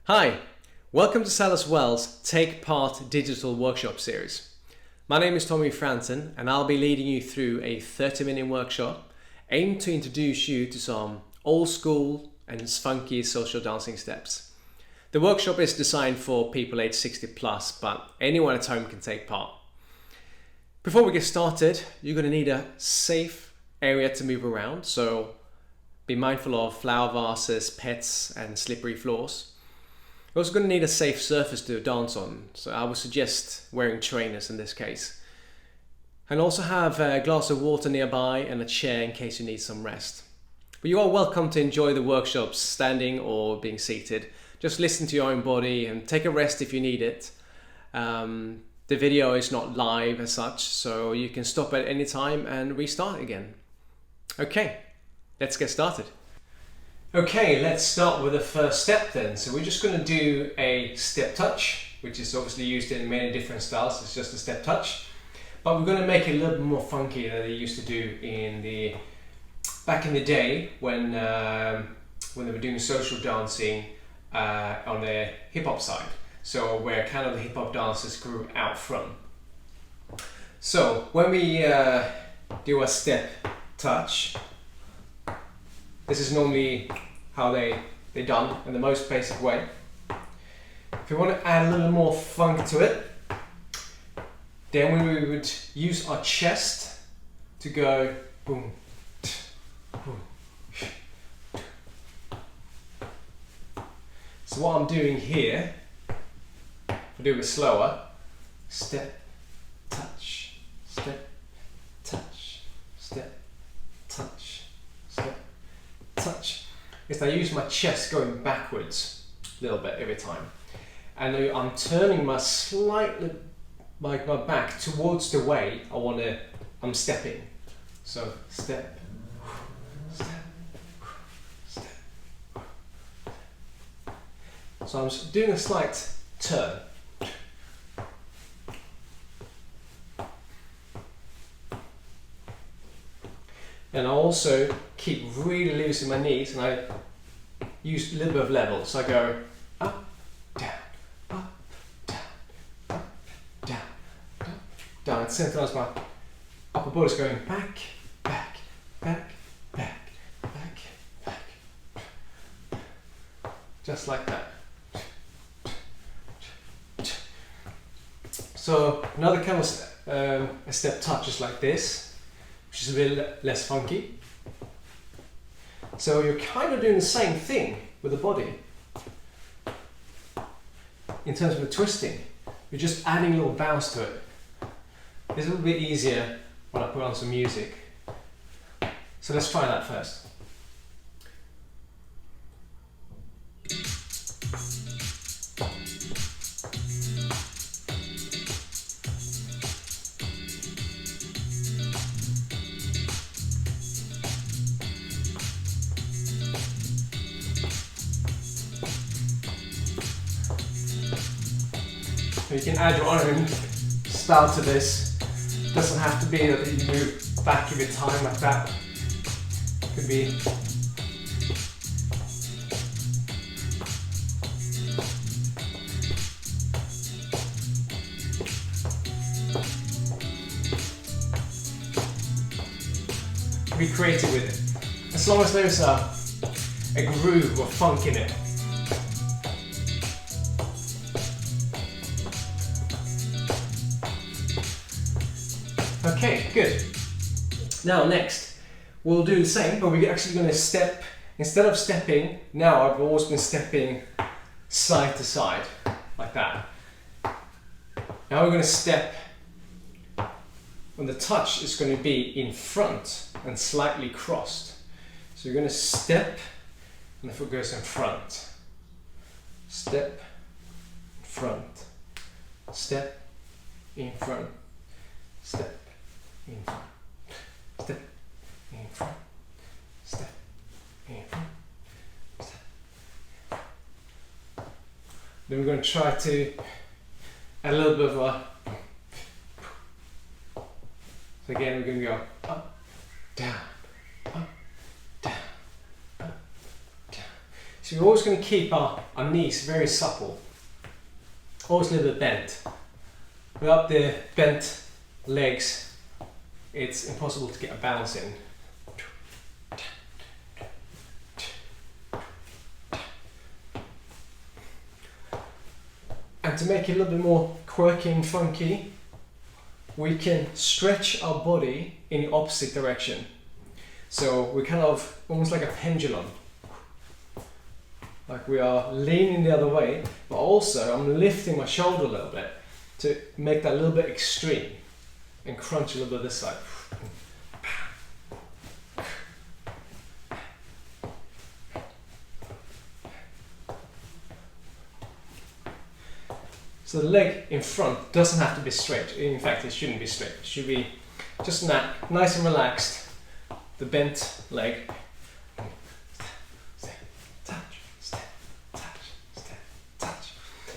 Hi, welcome to Sadler's Wells Take Part Digital Workshop Series. My name is Franzen and I'll be leading you through a 30-minute workshop aimed to introduce you to some old school and funky social dancing steps. The workshop is designed for people aged 60 plus, but anyone at home can take part. Before we get started, you're going to need a safe area to move around, so be mindful of flower vases, pets and slippery floors. You're also going to need a safe surface to dance on, so I would suggest wearing trainers in this case. And also have a glass of water nearby and a chair in case you need some rest. But you are welcome to enjoy the workshops standing or being seated. Just listen to your own body and take a rest if you need it. The video is not live as such, so you can stop at any time and restart again. Okay, let's get started. Okay, let's start with the first step then. So we're just going to do a step touch, which is obviously used in many different styles. It's just a step touch, but we're going to make it a little bit more funky than they used to do back in the day when they were doing social dancing on the hip hop side. So where kind of the hip hop dancers grew out from. So when we do a step touch, this is normally how they're done in the most basic way. If you want to add a little more funk to it, then we would use our chest to go boom, boom. So what I'm doing here, if I do it slower, step, touch, step, touch, step, touch, step, touch, is I use my chest going backwards a little bit every time, and I'm turning my back towards the way I'm stepping. So step, step, step. So I'm doing a slight turn. And I also keep really loose in my knees, and I use a little bit of level. So I go up, down, up, down, up, down, up, down. At the same time as my upper body's going back, back, back, back, back, back. Just like that. So another kind of a step touch is like this, which is a bit less funky. So you're kind of doing the same thing with the body. In terms of the twisting, you're just adding a little bounce to it. It's a little bit easier when I put on some music. So let's try that first. You can add your own style to this. It doesn't have to be that you move back every time like that. It could be be creative with it. As long as there's a groove or funk in it. Okay, good. Now next, we'll do the same, but we're actually going to step, instead of stepping, now I've always been stepping side to side, like that. Now we're going to step, when the touch is going to be in front and slightly crossed. So you're going to step, and the foot goes in front. Step, front, step, in front, step, in front, step, in front, step, in front, step. Then we're going to try to add a little bit of a, so again we're going to go up, down, up, down, up, down. So we're always going to keep our knees very supple, always a little bit bent. Without the bent legs, it's impossible to get a balance in. And to make it a little bit more quirky and funky, we can stretch our body in the opposite direction. So we're kind of almost like a pendulum. Like we are leaning the other way, but also I'm lifting my shoulder a little bit to make that a little bit extreme and crunch a little bit this side. So the leg in front doesn't have to be straight. In fact, it shouldn't be straight. It should be just nice and relaxed. The bent leg. Step, touch, step, touch, step, touch.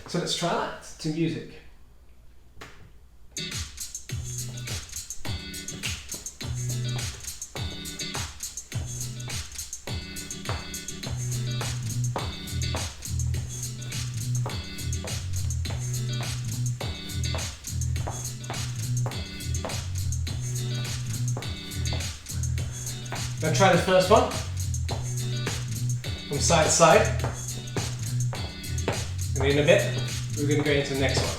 So let's try that to music. Gonna try the first one from side to side, and in a bit we're going to go into the next one.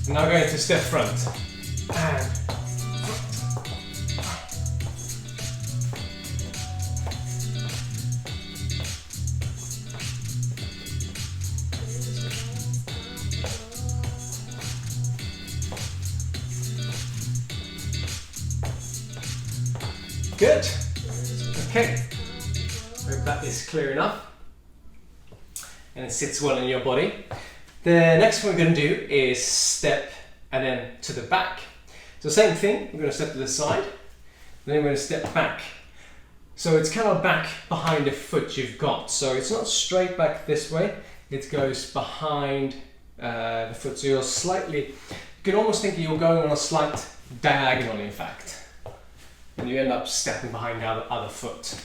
And now going to step front and front. Good. Okay. Hope that is clear enough. And it sits well in your body. The next one we're going to do is step and then to the back. So same thing, we're going to step to the side, then we're going to step back. So it's kind of back behind the foot you've got. So it's not straight back this way, it goes behind the foot. So you're slightly, you can almost think you're going on a slight diagonal in fact. And you end up stepping behind the other foot.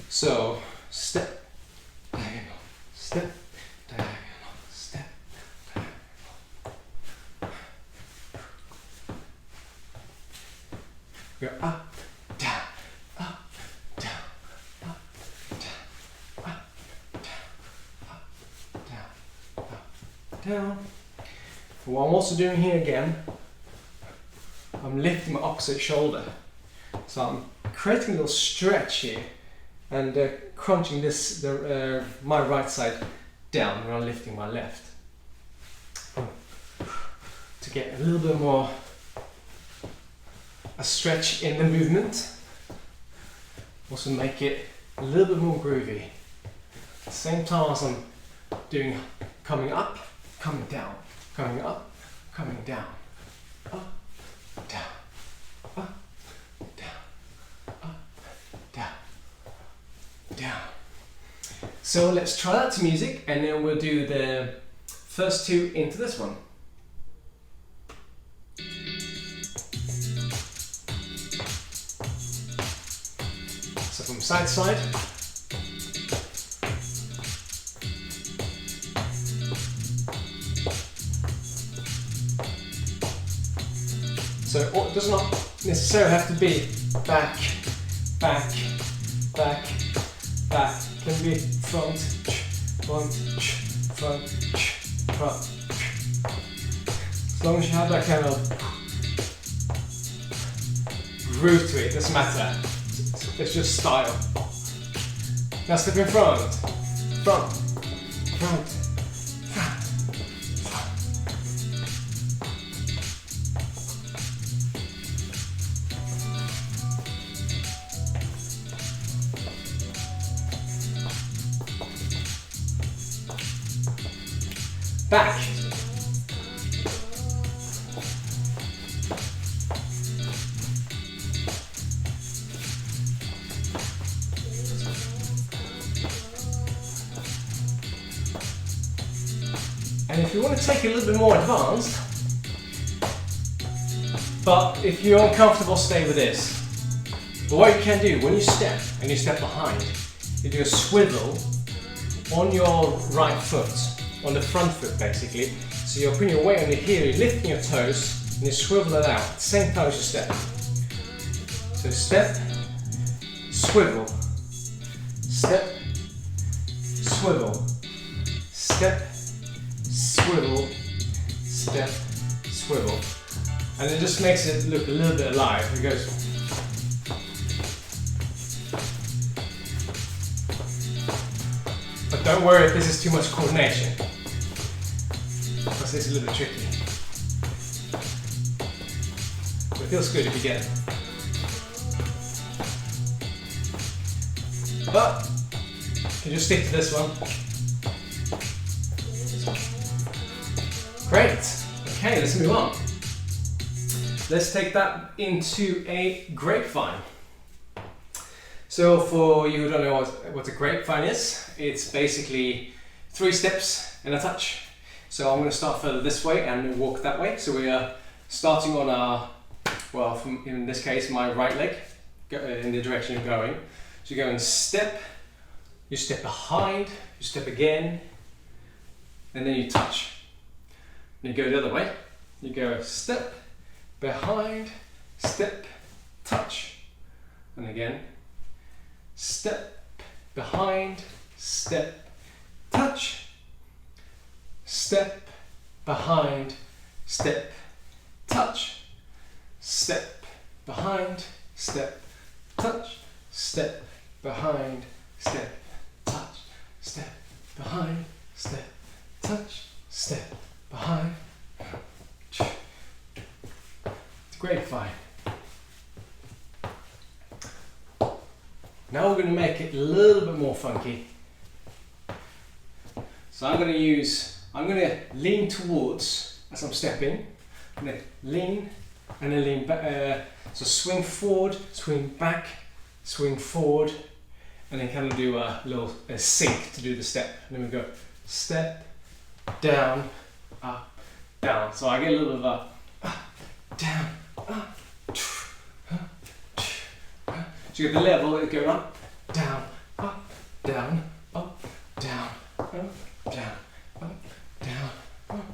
So step, diagonal, step, diagonal, step, diagonal. Go up, down, up, down, up, down, up, down, up, down, up, down. What I'm also doing here again, I'm lifting my opposite shoulder. So I'm creating a little stretch here and crunching this my right side down when I'm lifting my left to get a little bit more a stretch in the movement. Also make it a little bit more groovy. At the same time as I'm doing coming up, coming down, coming up, coming down, up, down, up, down. So let's try that to music and then we'll do the first two into this one. So from side to side. So it does not necessarily have to be back, back, back, back. It can be front, front, front, front. As long as you have that kind of groove to it, it doesn't matter. It's just style. Now step in front, front, front, front, front. Back. going to take it a little bit more advanced, but if you're uncomfortable, stay with this. But what you can do, when you step and you step behind, you do a swivel on your right foot, on the front foot basically. So you're putting your weight on your heel, you're lifting your toes, and you swivel it out at the same time as you step. So step, swivel, step, swivel, step, swivel, step, swivel. And it just makes it look a little bit alive. It goes. But don't worry if this is too much coordination, because it's a little bit tricky. But it feels good if you get it. But you can just stick to this one. Great. Okay, let's move on. Let's take that into a grapevine. So for you who don't know what a grapevine is, it's basically 3 steps and a touch. So I'm going to start further this way and walk that way. So we are starting on our, well, in this case, my right leg, in the direction you're going. So you go and step, you step behind, you step again, and then you touch. And you go the other way. You go step, behind, step, touch. And again, step, behind, step, touch. Step, behind, step, touch. Step, behind, step, touch. Step, behind, step, touch. Step, behind, step, touch. Step, behind. It's grapevine. Now we're going to make it a little bit more funky. So I'm going to lean towards as I'm stepping, and then lean, and then lean back. So swing forward, swing back, swing forward, and then kind of do a little sink to do the step. And then we go step, down, up, down. So I get a little bit of a down, up. So you get the level, it's going up, down, up, down, up, down, up, down, up, down, up.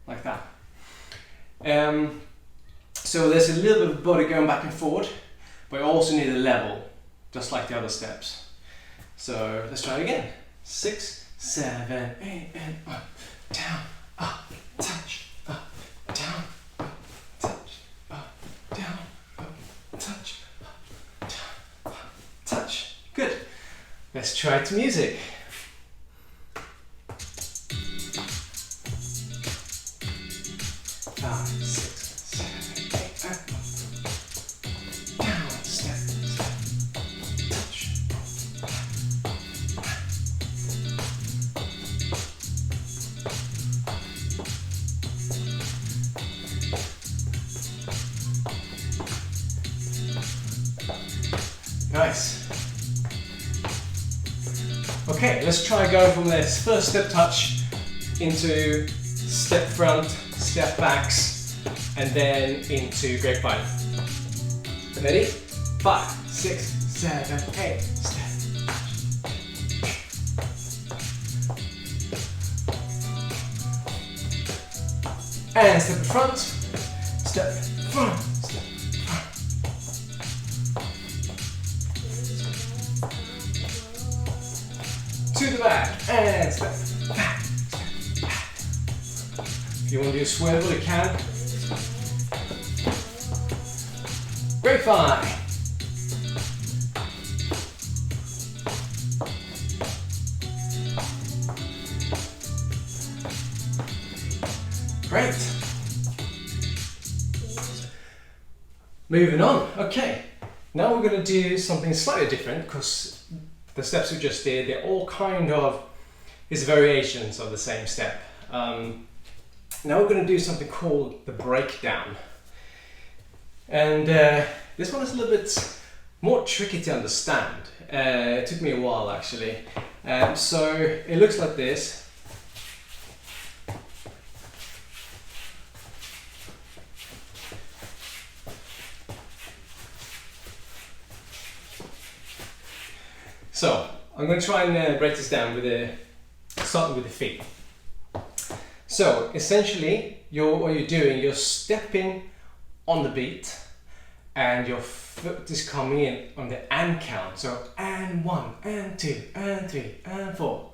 Like that. So there's a little bit of body going back and forward, but you also need a level, just like the other steps. So let's try it again. 6, 7, 8, and up, down, up, touch, up, down, up, touch, up, down, up, touch, up, down, up, touch. Good. Let's try it to music. 5, 6, 7, 8, and up, down, step, touch. Nice. Okay, let's try going from this first step touch into step front, step backs, and then into grapevine. Ready? 5, 6, 7, 8, step touch. And step front, step front, step front. To the back, and step back, step back. If you want to do a swivel, you can. Grapevine. Great. Moving on. Okay. Now we're going to do something slightly different, because the steps we just did, they're all kind of is variations of the same step. Now we're going to do something called the breakdown. And this one is a little bit more tricky to understand. It took me a while actually. So it looks like this. So I'm going to try and break this down with starting with the feet. So essentially, what you're doing, you're stepping on the beat, and your foot is coming in on the and count. So and 1, and 2, and 3, and 4.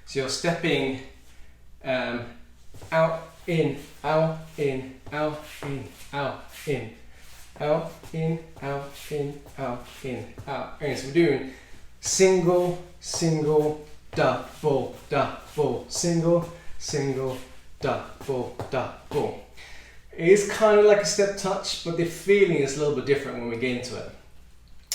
So you're stepping out, in, out, in, out, in, out, in, out, in, out, in, out, in, out, in. So we're doing single, single, double, double, single, single, double, double. It is kind of like a step touch, but the feeling is a little bit different when we get into it.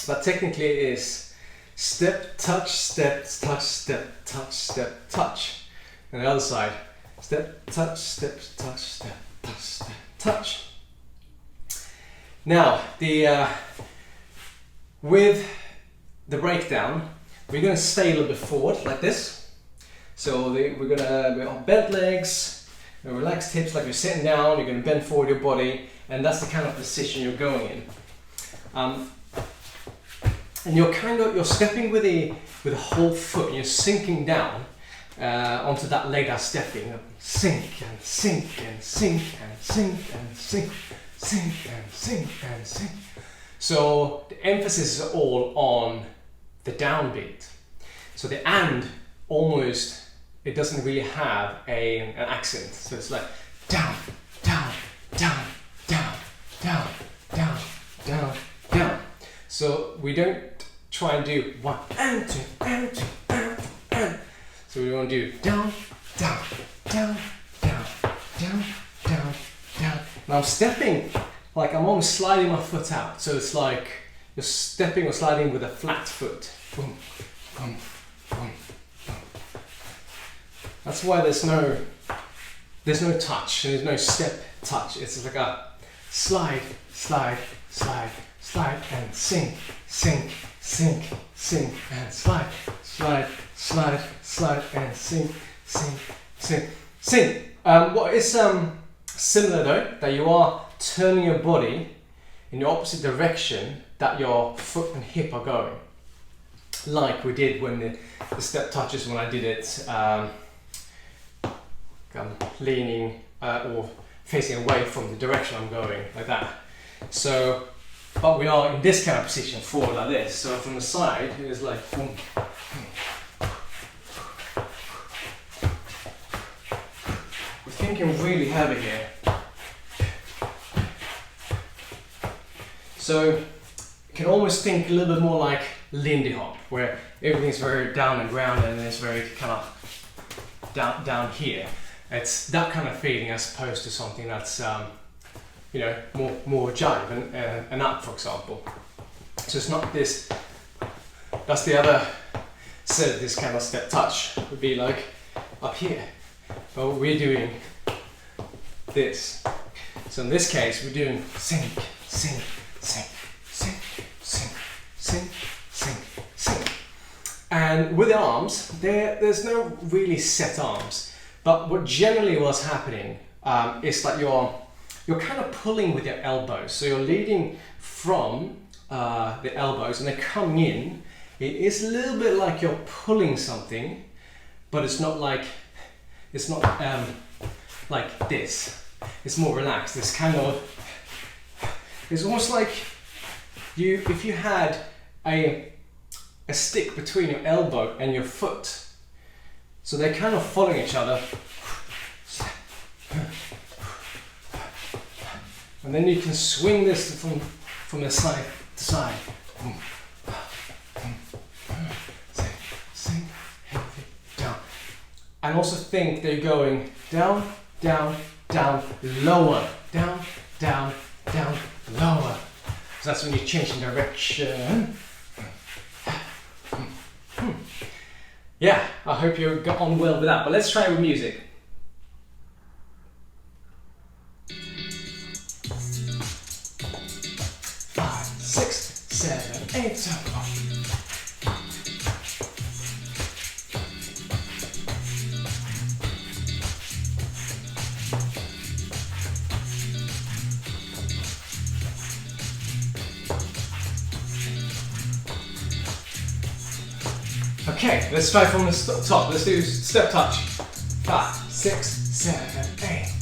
But technically it is step, touch, step, touch, step, touch, step, touch. And the other side, step, touch, step, touch, step, touch, step, touch. Now, with the breakdown, we're going to stay a little bit forward like this. So we're going to bend legs, relaxed hips like you're sitting down. You're going to bend forward your body, and that's the kind of position you're going in. And you're stepping with the whole foot, and you're sinking down onto that leg that's stepping. Sink and sink and sink and sink and sink, sink and sink and sink. So the emphasis is all on the downbeat. So the and almost, it doesn't really have an accent. So it's like down, down, down, down, down, down, down, down. So we don't try and do 1 and 2 and 2 and. So we want to do down, down, down, down, down, down, down. Now I'm stepping, like I'm almost sliding my foot out. So it's like you're stepping or sliding with a flat foot. Boom, boom, boom. That's why there's no touch, and there's no step touch. It's like a slide, slide, slide, slide, and sink, sink, sink, sink, and slide, slide, slide, slide, and sink, sink, sink, sink. What is similar though, that you are turning your body in the opposite direction that your foot and hip are going. Like we did when the step touches, when I did it. I'm leaning or facing away from the direction I'm going, like that. So, but we are in this kind of position, forward like this. So from the side, it's like boom, boom. We're thinking really heavy here. So you can almost think a little bit more like Lindy Hop, where everything's very down and ground, and it's very kind of down here. It's that kind of feeling as opposed to something that's more jive and up, for example. So it's not this. That's the other side. This kind of step touch would be like up here, but we're doing this. So in this case, we're doing sink, sink, sink, sink, sink, sink, sink, sink. And with the arms, there's no really set arms. But what generally was happening is that you're kind of pulling with your elbows. So you're leading from the elbows, and they're coming in. It is a little bit like you're pulling something, but it's not like this. It's more relaxed. It's almost like if you had a stick between your elbow and your foot. So they're kind of following each other. And then you can swing this from the side to side. Sink, healthy, down. And also think they're going down, down, down, lower. Down, down, down, lower. So that's when you change in direction. Yeah, I hope you got on well with that, but let's try it with music. Five, six, 7, 8, 7, 1. Okay, let's try from the top. Let's do step touch. 5, 6, 7, 8.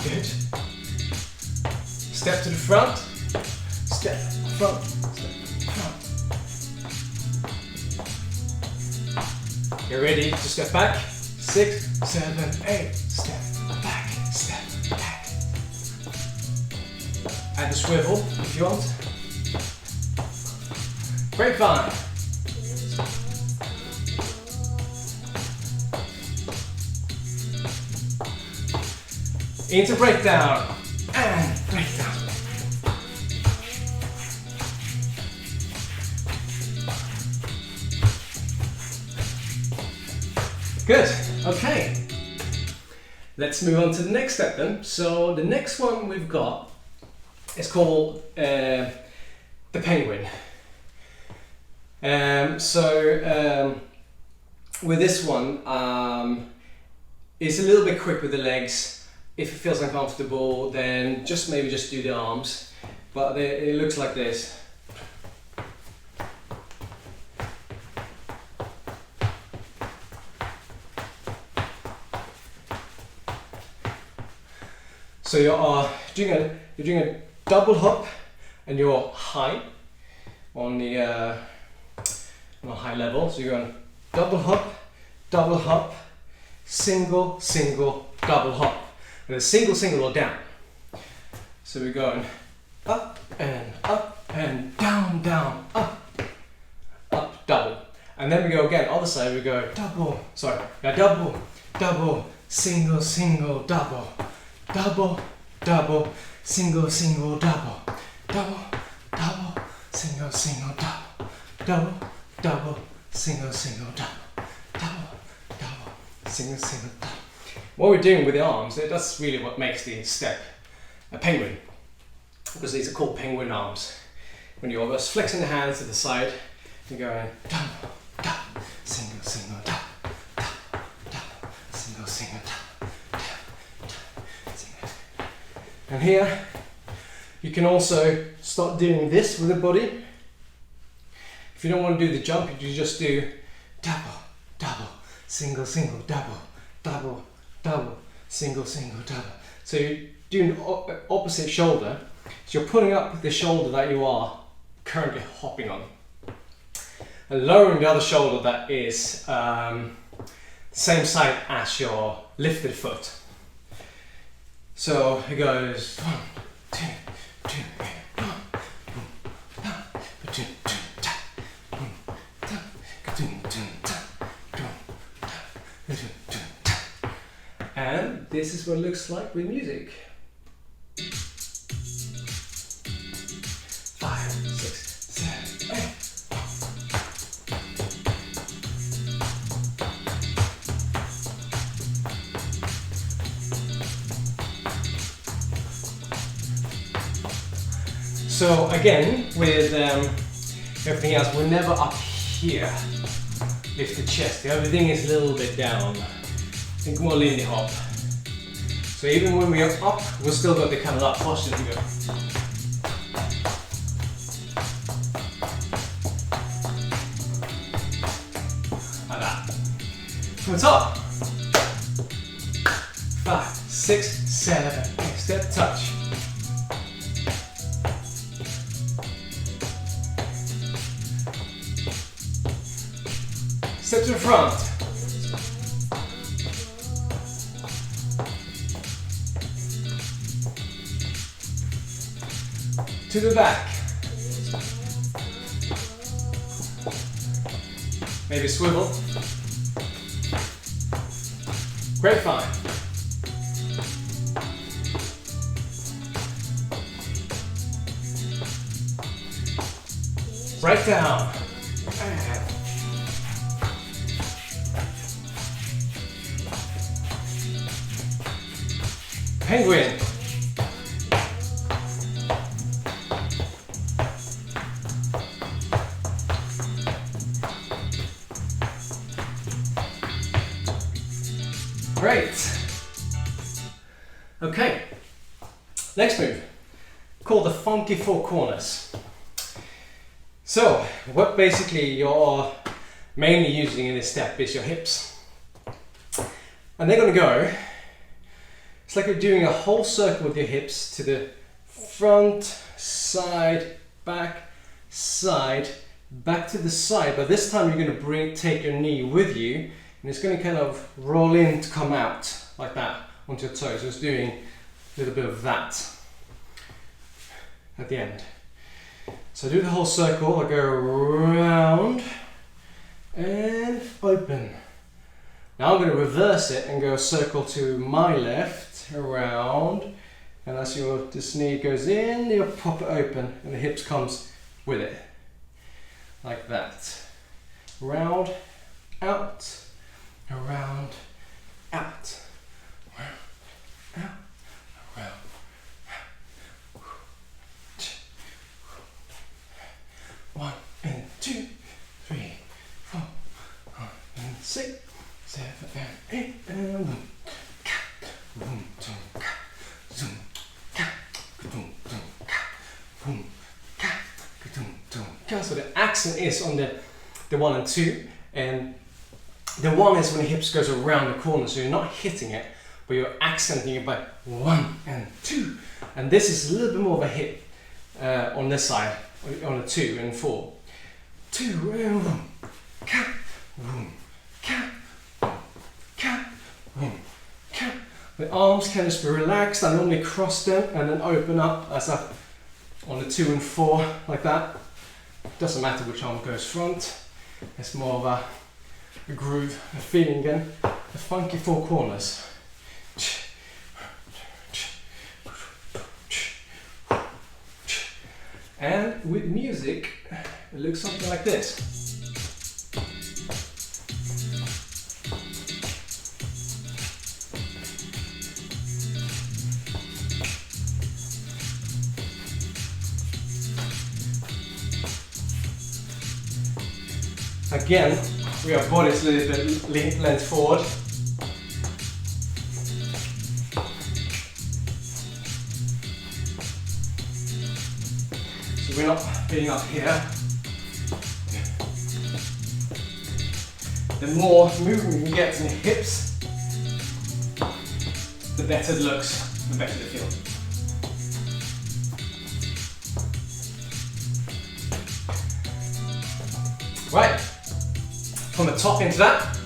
Good. Step to the front. Step front. Step front. Get ready to step back. 6, 7, 8. Step back. Step back. Add the swivel if you want. Grapevine. Into breakdown and breakdown. Good, okay. Let's move on to the next step then. So the next one we've got is called the penguin. With this one, it's a little bit quick with the legs. If it feels uncomfortable, then maybe just do the arms. But it looks like this. So you're doing a double hop, and you're high on the high level. So you're going double hop, single, double hop. And a single or down. So we're going up and down, up, double. And then we go again, other side, we go double, single, double, single, double, single, double, single, double. What we're doing with the arms, that's really what makes the step a penguin. Because these are called penguin arms. When you're just flexing the hands to the side, you're going double, single, double, single, single. And here, you can also start doing this with the body. If you don't want to do the jump, you just do double, single, double, single, double. So you're doing the opposite shoulder. So you're pulling up the shoulder that you are currently hopping on. And lowering the other shoulder that is same side as your lifted foot. So it goes 1, 2, 2, 1, 2, 2, 2. And this is what it looks like with music. 5, 6, 7, 8. So again, with everything else, we're never up here. Lift the chest. Everything is a little bit down. Think more Lindy hop. So even when we are up, we've still got the kind of that posture to go. Like that. From the top. 5, 6, 7, 8. Step touch. Step to the front. To the back. Maybe swivel. Grapevine. Right down. Penguin. Great. Okay. Next move, called the funky four corners. So what basically you're mainly using in this step is your hips. And they're going to go, it's like you're doing a whole circle with your hips to the front, side, back to the side, but this time you're going to take your knee with you, and it's going to kind of roll in to come out like that onto your toes. So it's doing a little bit of that at the end. So do the whole circle. I go around and open. Now I'm going to reverse it and go a circle to my left, around, and as this knee goes in, you'll pop it open and the hips comes with it. Like that. Round, out, around, out, around, out, around. One and two, 3, 4, 5 and 6, 7 and 8, and boom, boom, boom, zoom, boom, boom, boom. So the accent is on the 1 and 2, and the 1 is when the hips goes around the corner, so you're not hitting it, but you're accenting it by 1 and 2. And this is a little bit more of a hit on this side, on the 2 and 4. 2 and boom, ka, boom, ka, ka, boom, ka. The arms can just be relaxed. I normally cross them and then open up as I on the 2 and 4 like that. Doesn't matter which arm goes front. It's more of a groove, a feeling again. The funky 4 corners. And with music, it looks something like this. Again, we have bodies a little bit leaned forward. So we're not being up here. The more movement you get in the hips, the better it looks, the better it feels. Right, from the top into that.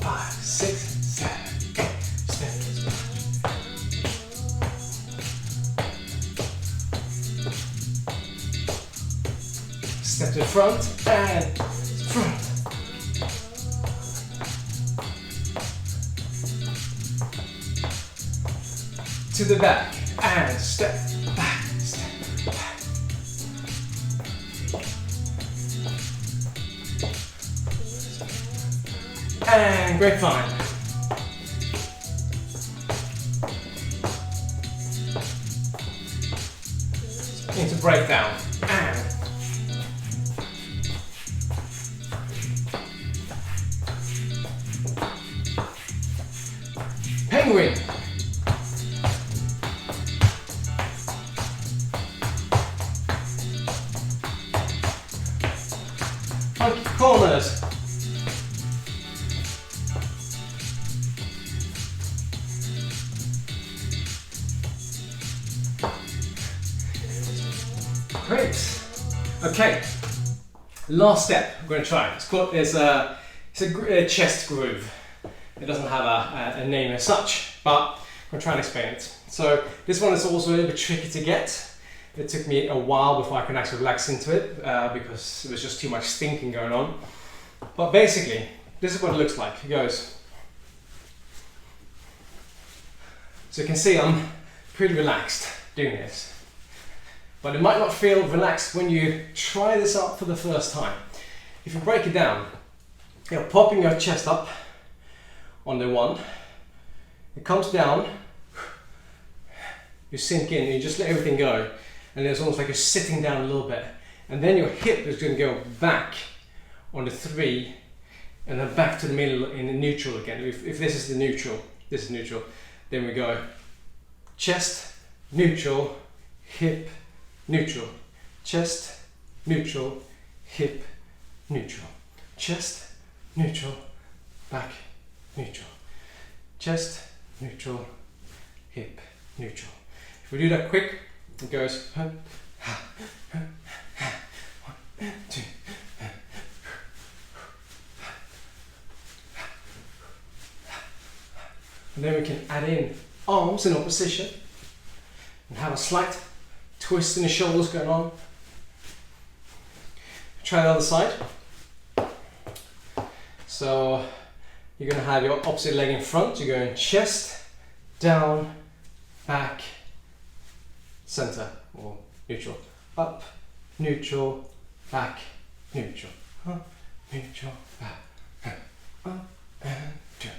5, 6, 7, 8, step to the front and front. To the back and step back, step back. And grapevine. Into breakdown. And penguin. Funky corners. Great. Okay. Last step I'm going to try. It's a chest groove. It doesn't have a name as such, but I'm going to try and explain it. So this one is also a little bit tricky to get. It took me a while before I could actually relax into it because there was just too much thinking going on. But basically, this is what it looks like. It goes. So you can see I'm pretty relaxed doing this. But it might not feel relaxed when you try this out for the first time. If you break it down, you're popping your chest up on the 1. It comes down, you sink in, you just let everything go, and it's almost like you're sitting down a little bit. And then your hip is going to go back on the 3, and then back to the middle in the neutral again. If this is the neutral, this is neutral, then we go chest, neutral, hip, neutral, chest, neutral, hip, neutral, chest, neutral, back, neutral, chest, neutral, hip, neutral. If we do that quick, it goes 1, 2. And then we can add in arms in opposition and have a slight twist in the shoulders going on. Try the other side. So you're going to have your opposite leg in front. You're going chest, down, back, center, or neutral. Up, neutral, back, neutral. Up, neutral, back, up, and down.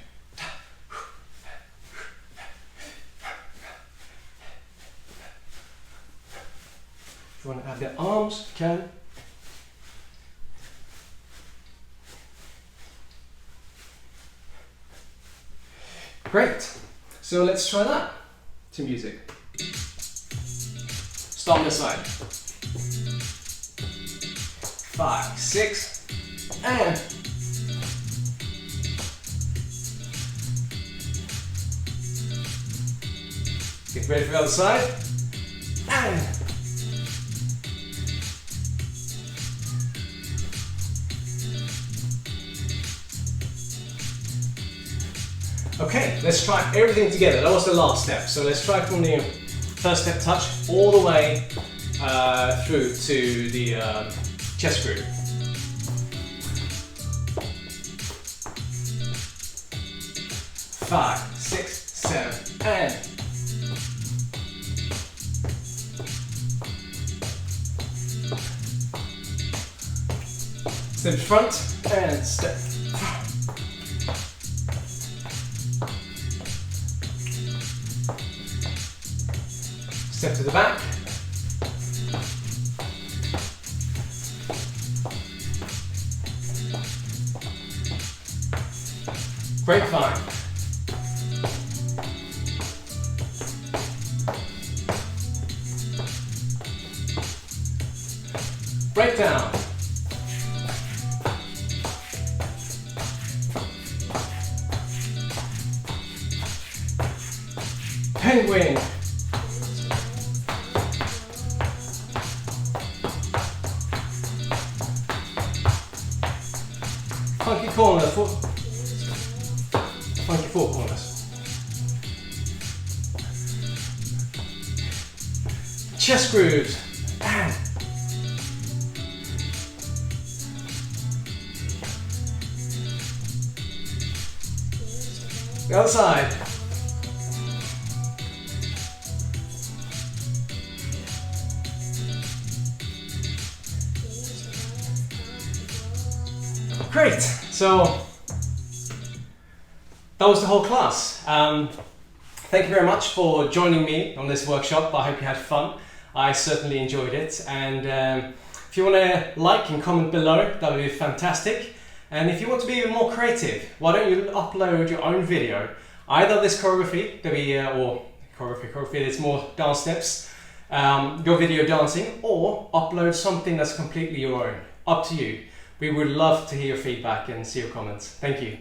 If you want to add the arms, you can. Great. So let's try that to music. Start on this side. 5, 6, and get ready for the other side. And okay, let's try everything together. That was the last step. So let's try from the first step touch all the way through to the chest groove. Five, 6, 7, and step front and step. Step to the back. Grapevine. Breakdown. Penguin. Funky corner, funky four corners. Chest grooves. And the other side. Great, so that was the whole class. Thank you very much for joining me on this workshop. I hope you had fun. I certainly enjoyed it, and if you want to like and comment below, that would be fantastic. And if you want to be even more creative, why don't you upload your own video, either this choreography, or choreography, there's more dance steps, your video dancing, or upload something that's completely your own. Up to you. We would love to hear your feedback and see your comments. Thank you.